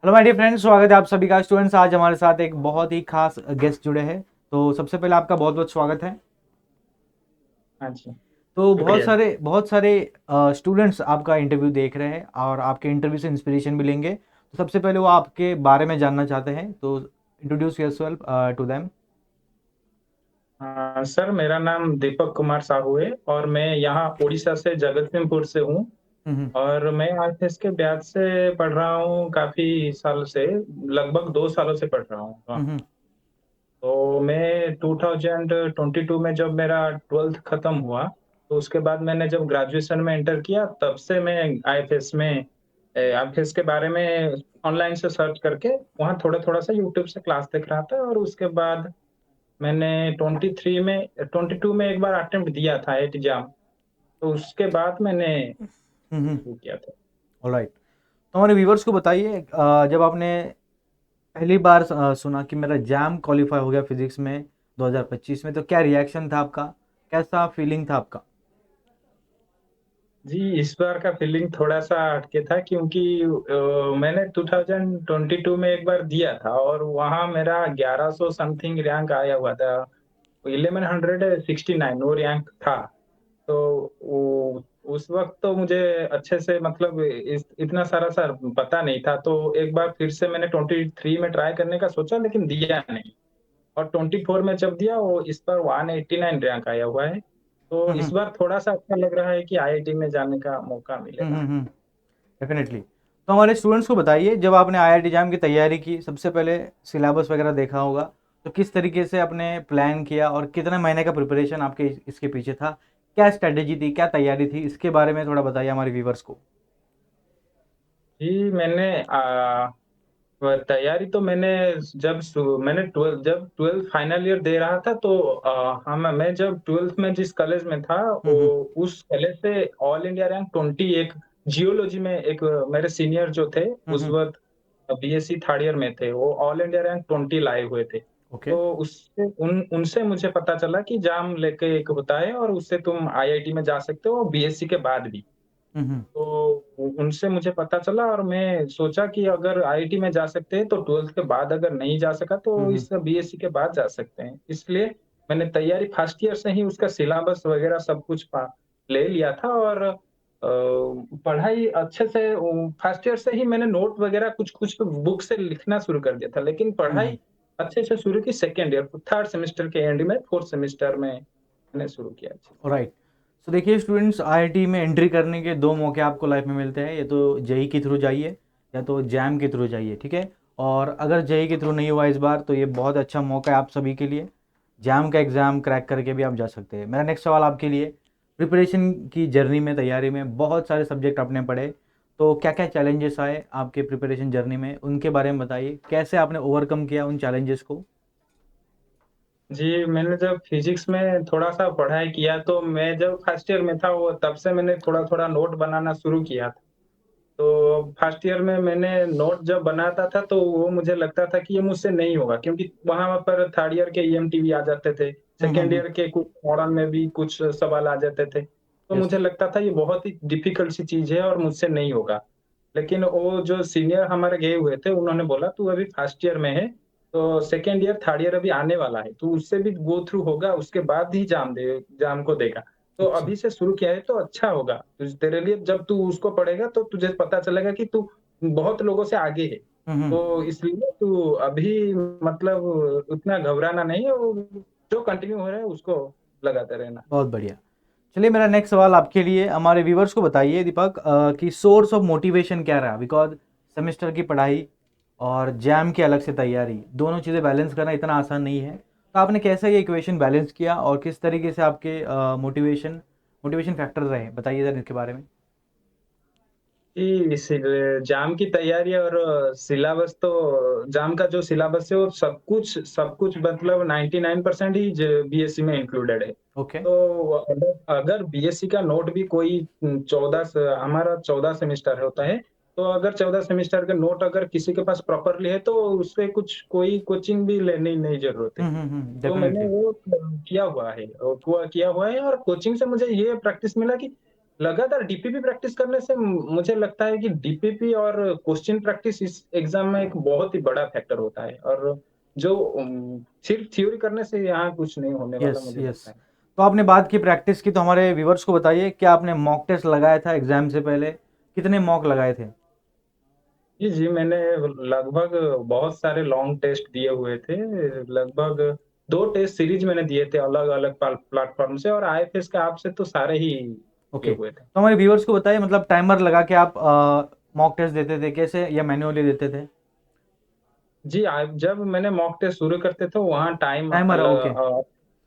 Hello my dear friends, स्वागत है आप सभी का। स्टूडेंट्स, आज हमारे साथ एक बहुत ही खास गेस्ट जुड़े हैं। तो सबसे पहले आपका बहुत बहुत स्वागत है। हाँ जी। तो बहुत शुक्रिया। सारे बहुत सारे स्टूडेंट्स आपका इंटरव्यू देख रहे हैं और आपके इंटरव्यू से इंस्पिरेशन भी लेंगे। तो सबसे पहले वो आपके बारे में जानना चाहते हैं, तो introduce yourself to them. Sir, मेरा नाम दीपक कुमार साहू है और मैं यहाँ उड़ीसा से जगतसिंहपुर से हूँ। हम्म। और मैं आईएफएस के ब्याज से पढ़ रहा हूँ काफी साल से, लगभग 2 सालों से पढ़ रहा हूँ। हाँ। हम्म। तो मैं 2022 में जब मेरा 12th खत्म हुआ, तो उसके बाद मैंने जब ग्रेजुएशन में एंटर किया, तब से मैं आईएफएस के बारे में ऑनलाइन से सर्च करके वहाँ थोड़ा थोड़ा सा यूट्यूब से क्लास देख रहा था। और उसके बाद मैंने 22 में एक बार अटेम्प्ट दिया था एग्जाम। तो उसके बाद मैंने हम्म। शुरू किया था। ऑलराइट। तो हमारे व्यूवर्स को बताइए, जब आपने पहली बार सुना कि मेरा जैम क्वालिफाई हो गया फिजिक्स में 2025 में, तो क्या रिएक्शन था आपका? कैसा फीलिंग था आपका? जी, इस बार का फीलिंग थोड़ा सा हटके था, क्योंकि मैंने 2022 में एक बार दिया था और वहाँ मेरा 1100 समथिंग रैंक आया हुआ था। 1169 वो रैंक था। तो उस वक्त तो मुझे अच्छे से, मतलब इतना सारा सर पता नहीं था। तो एक बार फिर से मैंने 23 में ट्राई करने का सोचा, लेकिन दिया नहीं। और 24 में जब दिया, वो इस बार 189 रैंक आया हुआ है। तो हम्म। इस बार थोड़ा सा अच्छा लग रहा है कि आईआईटी में जाने का मौका मिलेगा। हम्म। डेफिनेटली। तो हमारे स्टूडेंट्स को बताइए, जब आपने आईआईटी एग्जाम की तैयारी की, सबसे पहले सिलेबस वगैरह देखा होगा, तो किस तरीके से आपने प्लान किया और कितने महीने का प्रिपरेशन आपके इसके पीछे था? क्या स्ट्रेटेजी थी, क्या तैयारी थी, इसके बारे में थोड़ा बताइए हमारे व्यूवर्स को। जी, तैयारी तो जब ट्वेल्थ फाइनल ईयर दे रहा था, तो मैं जब ट्वेल्थ में जिस कॉलेज में था, हम्म। उस कॉलेज से ऑल इंडिया रैंक 21 जियोलॉजी में एक मेरे सीनियर जो थे उस हम्म। वक्त बीएससी थर्ड ईयर में थे, वो ऑल इंडिया रैंक 20 लाए हुए थे। ओके। तो उससे उनसे मुझे पता चला कि जाम लेके एक होता है और उससे तुम आईआईटी में जा सकते हो बीएससी के बाद भी। हम्म। तो उनसे मुझे पता चला और मैं सोचा कि अगर आईआईटी में जा सकते हैं तो ट्वेल्थ के बाद अगर नहीं जा सका तो हम्म। इस बीएससी के बाद जा सकते हैं। इसलिए मैंने तैयारी फर्स्ट ईयर से ही, उसका सिलेबस वगैरह सब कुछ ले लिया था। और पढ़ाई अच्छे से फर्स्ट ईयर से ही मैंने नोट वगैरह कुछ कुछ बुक से लिखना शुरू कर दिया था, लेकिन हम्म। पढ़ाई अच्छे से शुरू की सेकेंड ईयर, थर्ड सेमेस्टर के एंड में, फोर्थ सेमेस्टर में मैंने शुरू किया। राइट। तो देखिए स्टूडेंट्स, आईआईटी में एंट्री करने के दो मौके आपको लाइफ में मिलते हैं। ये तो जेई के थ्रू जाइए या तो जैम के थ्रू जाइए, ठीक है। और अगर जेई के थ्रू नहीं हुआ इस बार, तो ये बहुत अच्छा मौका है आप सभी के लिए। जैम का एग्ज़ाम क्रैक करके भी आप जा सकते हैं। मेरा नेक्स्ट सवाल आपके लिए, प्रिपरेशन की जर्नी में, तैयारी में बहुत सारे सब्जेक्ट आपने पढ़े, तो क्या क्या चैलेंजेस आए आपके प्रिपरेशन जर्नी में, उनके बारे में बताइए। कैसे आपने ओवरकम किया उन चैलेंजेस को? जी, मैंने जब फिजिक्स में थोड़ा-सा पढ़ाई किया, तो मैं जब फर्स्ट ईयर में था, वो तब से मैंने थोड़ा-थोड़ा नोट बनाना शुरू किया था। तो फर्स्ट ईयर में मैंने नोट जब बनाता था, तो वो मुझे लगता था कि ये मुझसे नहीं होगा, क्योंकि वहाँ पर थर्ड ईयर के ईएमटीवी आ जाते थे, सेकंड ईयर के कुछ मॉडल में भी कुछ सवाल आ जाते थे। तो यस। मुझे लगता था ये बहुत ही डिफ़िकल्ट सी चीज़ है और मुझसे नहीं होगा। लेकिन वो जो सीनियर हमारे गए हुए थे, उन्होंने बोला, "तू अभी फर्स्ट ईयर में है, तो सेकंड ईयर, थर्ड ईयर अभी आने वाला है। तू उससे भी गो थ्रू होगा, उसके बाद ही एग्ज़ाम को देगा। तो अच्छा। अभी से शुरू किया है तो अच्छा होगा। तेरे लिए जब तू उसको पढ़ेगा तो तुझे पता चलेगा कि तू बहुत लोगों से आगे है। हम्म। तो इसलिए तू अभी, मतलब उतना घबराना नहीं है, वो जो कंटिन्यू हो रहा है उसको लगाते रहना।" बहुत बढ़िया। चलिए, मेरा नेक्स्ट सवाल आपके लिए, हमारे व्यूवर्स को बताइए दीपक, कि सोर्स ऑफ मोटिवेशन क्या रहा? बिकॉज सेमेस्टर की पढ़ाई और जैम की अलग से तैयारी, दोनों चीज़ें बैलेंस करना इतना आसान नहीं है। तो आपने कैसे ये इक्वेशन बैलेंस किया और किस तरीके से आपके मोटिवेशन मोटिवेशन फैक्टर रहे? बताइए ज़रा इसके बारे में। जी, जाम की तैयारी और सिलेबस, तो जाम का जो सिलेबस है वो सब कुछ मतलब 99% ही बीएससी में इंक्लूडेड है। ओके। तो अगर बीएससी का नोट भी कोई 14 से, हमारा 14 सेमेस्टर होता है, तो अगर 14 सेमेस्टर का नोट अगर किसी के पास प्रॉपरली है, तो उससे कुछ कोई कोचिंग भी लेने नहीं जरूरत है। तो मैंने डेफिनेटली। वो किया हुआ है, और किया हुआ है, और कोचिंग से मुझे ये प्रैक्टिस मिला कि लगातार डीपीपी प्रैक्टिस करने से मुझे लगता है कि डीपीपी और क्वेश्चन प्रैक्टिस इस एग्जाम में एक बहुत ही बड़ा फैक्टर होता है, और जो सिर्फ थ्योरी करने से यहाँ कुछ नहीं होने वाला यस मुझे यस। लगता है। तो आपने बात की प्रैक्टिस की, तो हमारे व्यूवर्स को बताइए, क्या आपने मॉक टेस्ट लगाया था एग्जाम से पहले? कितने मॉक लगाए थे? जी, जी, मैंने लगभग बहुत सारे लॉन्ग टेस्ट दिए हुए थे। लगभग 2 टेस्ट सीरीज़ मैंने दिए थे अलग-अलग प्लेटफ़ॉर्म से, और आईएफएस के ऐप से तो सारे ही दिए ओके, हुए थे। तो हमारे व्यूवर्स को बताइए, मतलब टाइमर लगा के आप मॉक टेस्ट देते थे कैसे, या मैन्युअली देते थे? जी, जब मैंने मॉक टेस्ट शुरू करते थे वहाँ टाइम टाइमर है, ओके।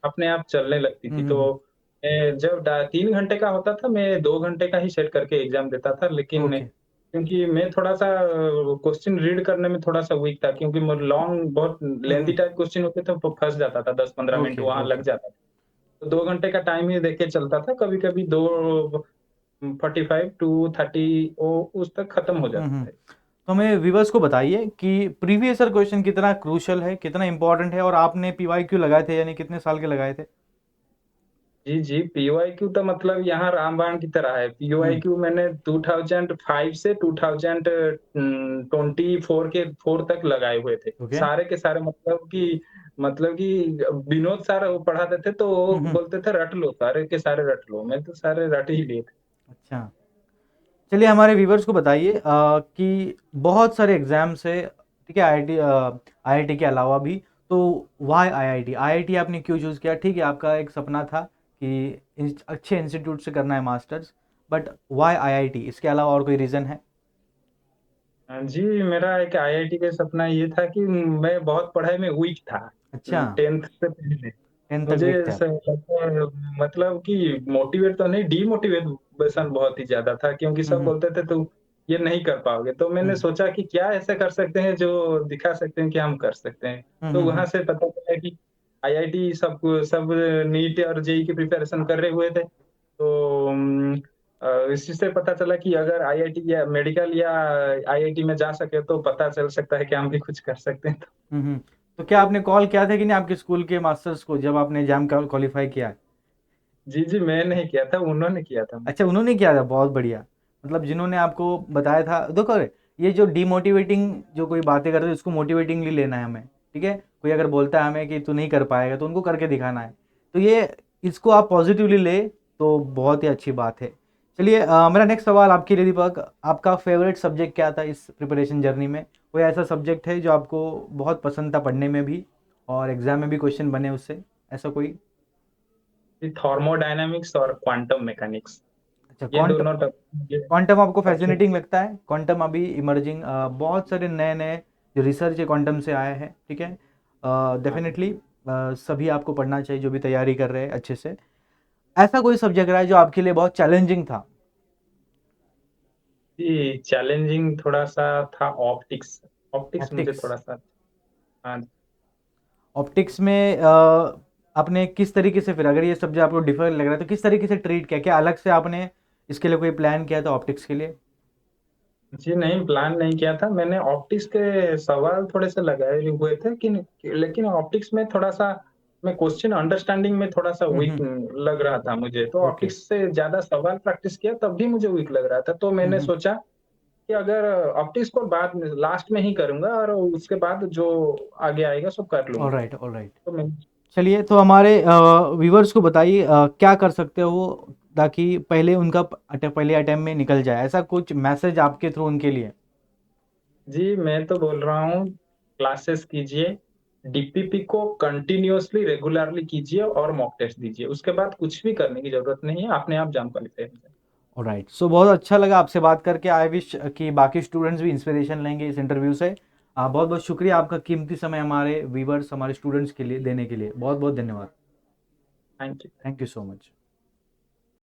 अपने आप चलने लगती थी। तो हम्म। जब 3 घंटे का होता था, मैं 2 घंटे का ही सेट करके एग्ज़ाम देता था। लेकिन ओके। क्योंकि मैं थोड़ा-सा क्वेश्चन रीड करने में थोड़ा-सा वीक था, क्योंकि मैं लॉन्ग बहुत लेंथी हम्म। टाइप क्वेश्चन होते थे तो फँस जाता था, 10-15 मिनट ओके वहाँ लग ओके। जाता था। तो 2 घंटे का टाइम ही देके चलता था, कभी-कभी 2 45 टू 30 ओ उस तक खत्म हो जाता था। तो हमें व्यूवर्स को बताइए कि प्रीवियस ईयर क्वेश्चन कितना क्रूशियल है, कितना इंपॉर्टेंट है, और आपने पीवाईक्यू लगाए थे, यानी कितने साल के लगाए थे? जी, जी, पीओआईक्यू तो मतलब यहाँ रामबाण की तरह है। हम्म। पीओआईक्यू मैंने 2005 से 2024 के 4 तक लगाए हुए थे। ओके। सारे के सारे, मतलब कि विनोद सर वो पढ़ाते थे तो वो हम्म। बोलते थे रट लो, सारे के सारे रट लो। मैं तो सारे रट ही लिए थे। अच्छा, चलिए हमारे व्यूवर्स को बताइए कि बहुत सारे एग्जाम्स है, ठीक है, आईआईटी आईआईटी के अलावा भी। तो वाई आईआईटी, आईआईटी आपने क्यों चूज़ किया? ठीक है, आपका एक सपना था कि अच्छे इंस्टीट्यूट से करना है मास्टर्स, बट वाई आईआईटी, इसके अलावा और कोई रीज़न है? जी, मेरा एक आईआईटी का सपना ये था कि मैं बहुत पढ़ाई में वीक था, अच्छा, 10th से पहले। 10th तक मुझे वीक था। ऐसा लगता है, मतलब कि मोटिवेट तो नहीं, डीमोटिवेशन बहुत ही ज़्यादा था, क्योंकि सब हम्म। बोलते थे तुम ये नहीं कर पाओगे। तो मैंने हम्म। सोचा कि क्या ऐसा कर सकते हैं जो दिखा सकते हैं कि हम कर सकते हैं। तो वहाँ हम्म। से पता चला कि आईआईटी सब नीट और जेईई की प्रिपरेशन कर रहे हुए थे। तो इसी से पता चला कि अगर आईआईटी या मेडिकल या आईआईटी में जा सके तो पता चल सकता है कि हम भी कुछ कर सकते हैं। हम्म। तो क्या आपने कॉल किया था कि नहीं आपके स्कूल के मास्टर्स को, जब आपने एग्जाम क्वालिफाई किया? जी, जी, मैं नहीं किया था, उन्होंने किया था। अच्छा, उन्होंने किया था, बहुत बढ़िया। मतलब जिन्होंने आपको बताया था, देखो ये जो डीमोटिवेटिंग जो कोई बातें करते हैं उसको मोटिवेटिंगली लेना है हमें, ठीक है। कोई अगर बोलता है हमें कि तू नहीं कर पाएगा, तो उनको करके दिखाना है। तो ये इसको आप पॉजिटिवली ले, तो बहुत ही अच्छी बात है। चलिए मेरा नेक्स्ट सवाल आपके लिए दीपक, आपका फेवरेट सब्जेक्ट क्या था इस प्रिपरेशन जर्नी में? कोई ऐसा सब्जेक्ट है जो आपको बहुत पसंद था पढ़ने में भी, और एग्जाम में भी क्वेश्चन बने उससे, ऐसा कोई? थर्मोडायनामिक्स और क्वांटम मैकेनिक्स, अच्छा, ये क्वांटम। दोनों मुझे क्वांटम आपको सबसे। फैसिनेटिंग लगता है? क्वांटम अभी इमर्जिंग, बहुत सारे नए नए जो रिसर्च है क्वांटम से आया है, ठीक है। हाँ, डेफिनेटली सभी आपको पढ़ना चाहिए जो भी तैयारी कर रहे हैं अच्छे से। ऐसा कोई सब्जेक्ट रहा है जो आपके लिए बहुत चैलेंजिंग था? जी, चैलेंजिंग थोड़ा-सा था ऑप्टिक्स। ऑप्टिक्स मुझे ऑप्टिक्स। थोड़ा-सा। हाँ, ऑप्टिक्स में आपने किस तरीके से, फिर अगर ये सब्जेक्ट आपको डिफिकल्ट लग रहा है तो किस तरीके से ट्रीट किया? क्या अलग से आपने इसके लिए कोई प्लान किया था ऑप्टिक्स के लिए? जी नहीं, प्लान नहीं किया था। मैंने ऑप्टिक्स के सवाल थोड़े-से लगाए हुए थे, लेकिन ऑप्टिक्स में थोड़ा-सा मैं क्वेश्चन अंडरस्टैंडिंग में थोड़ा-सा वीक हम्म। लग रहा था मुझे। तो ओके। ऑप्टिक्स से ज़्यादा सवाल प्रैक्टिस किया तब भी मुझे वीक लग रहा था। तो मैंने हम्म। सोचा कि अगर ऑप्टिक्स को बाद में लास्ट में ही करूँगा, और उसके बाद जो आगे आएगा सो कर ऑल लूँगा। Right, all right. तो मैं। चलिए, तो हमारे व्यूवर्स को बताइए क्या कर सकते हो ताकि पहले उनका पहले अटेम्प्ट में निकल जाए, ऐसा कुछ मैसेज आपके थ्रू उनके लिए? जी, मैं तो बोल रहा हूँ, क्लासेस कीजिए, डीपीपी को कंटिन्यूअसली रेगुलरली कीजिए और मॉक टेस्ट दीजिए। उसके बाद कुछ भी करने की ज़रूरत नहीं है, अपने आप जाम क्वालिफाई हो जाए। ऑलराइट, सो बहुत अच्छा लगा आपसे बात करके। आई विश कि बाकी स्टूडेंट्स भी इंस्पिरेशन लेंगे इस इंटरव्यू से। बहुत बहुत शुक्रिया आपका कीमती समय हमारे व्यूवर्स, हमारे स्टूडेंट्स के लिए देने के लिए। बहुत बहुत धन्यवाद। Thank you. Thank you so much.